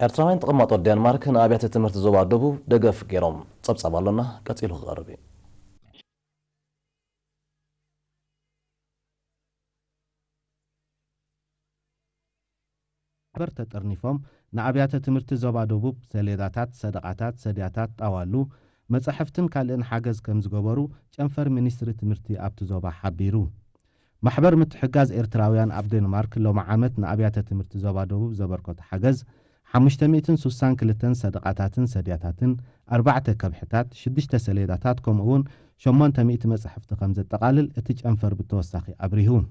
ኤርትራውያን ተቀማጦ ዴንማርክ ንኣብያተ ትምህርቲ ዞባ ደቡብ ደገፍ ገይሮም ጸብጻብ ኣለና ቀጺሉ ክቐርብ እዩ ማሕበር ተጠርኒፎም ንኣብያተ ትምህርቲ ዞባ ደቡብ ሰሌዳታት ሰደቃታት ሰድያታት ጣዋሉ መጻሕፍትን ካልእን ሓገዝ ከም ዝገበሩ ጨንፈር ሚኒስትሪ ትምህርቲ ኣብቲ ዞባ ሓቢሩ ማሕበር ምትሕጋዝ ኤርትራውያን ኣብ ዴንማርክ ሎም ዓመት ንኣብያተ ትምህርቲ ዞባ ደቡብ ዘበርከቱ ሓገዝ 562 ሰደቃታትን ሰድያታትን 4 ከብሕታት 6 ሰሌዳታት ከምኡውን 800 መጻሕፍቲ ከም ዘጠቃልል እቲ ጨንፈር ብተወሳኺ አብሪሁ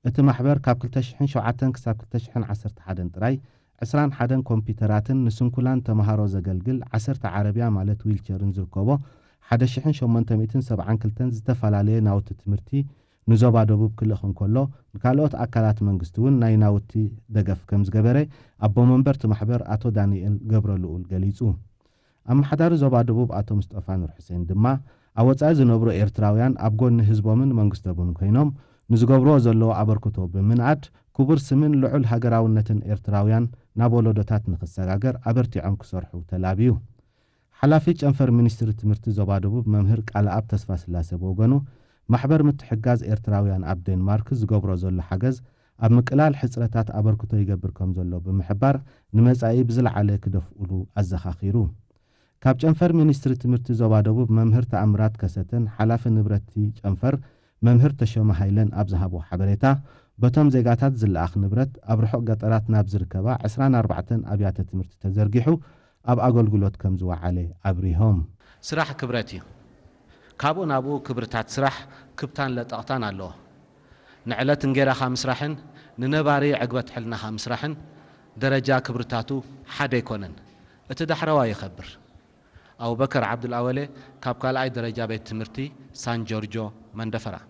እቲ ማሕበር ካብ 2007 ክሳብ 2011 ጥራይ 21 ኮምፒውተራትን ንስንኩላን ተማሃሮ ዘገልግል 10 ዓረብያ ማለት ዊልቸርን ዝርከቦ 1872 ዝተፈላለየ ናውቲ ትምህርቲ ንዞባ ደቡብ ክልኽ እንከሎ ንካልኦት አካላት መንግስቲ እውን ናይ ናውቲ ደገፍ ከም ዝገበረ ኣቦ መንበርቲ ማሕበር አቶ ዳንኤል ገብረልኡል ገሊጹ ኣመሓዳሪ ዞባ ደቡብ አቶ ሙስጠፋ ኑር ሁሴን ድማ ኣወጻኢ ዝነብሩ ኤርትራውያን ኣብ ጎኒ ህዝቦምን መንግስቶምን ኮይኖም ንዝገብሮ ዘለዎ ኣበርክቶ ብምንዓድ ክቡር ስምን ልዑል ሃገራውነትን ኤርትራውያን ናብ ወለዶታት ንኽሰጋገር ኣበርቲዖም ክሰርሑ ተላብዩ ሓላፊ ጨንፈር ሚኒስትሪ ትምህርቲ ዞባ ደቡብ መምህር ቃልኣብ ተስፋ ስላሴ ወገኑ ማሕበር ምትሕጋዝ ኤርትራውያን ኣብ ዴንማርክ ዝገብሮ ዘሎ ሓገዝ ኣብ ምቅላል ሕጽረታት ኣበርክቶ ይገብር ከም ዘሎ ብምሕባር ንመጻኢ ብዝለዓለ ክደፍኡሉ ኣዘኻኺሩ ካብ ጨንፈር ሚኒስትሪ ትምህርቲ ዞባ ደቡብ መምህር ተኣምራት ከሰተን ሓላፊ ንብረቲ ጨንፈር መምህር ተሾመ ሃይለን ኣብ ዝሃቦ ሓበሬታ በቶም ዜጋታት ዝለኣኽ ንብረት ኣብ ርሑቕ ገጠራት ናብ ዝርከባ 24 ኣብያተ ትምህርቲ ተዘርጊሑ ኣብ ኣገልግሎት ከም ዝወዓለ ኣብሪሆም ስራሕ ክብረት እዩ ካብኡ ናብኡ ክብርታት ስራሕ ክብታን ለጠቕታን ኣለዎ ንዕለት እንጌራኻ ምስራሕን ንነባሪ ዕግበት ሕልናኻ ምስራሕን ደረጃ ክብርታቱ ሓደ ይኮነን እቲ ዳሕረዋ ይኸብር أبو بكر عبد الأولي كاب كالعي درجة بيت تمرتي سان جورجو مندفرة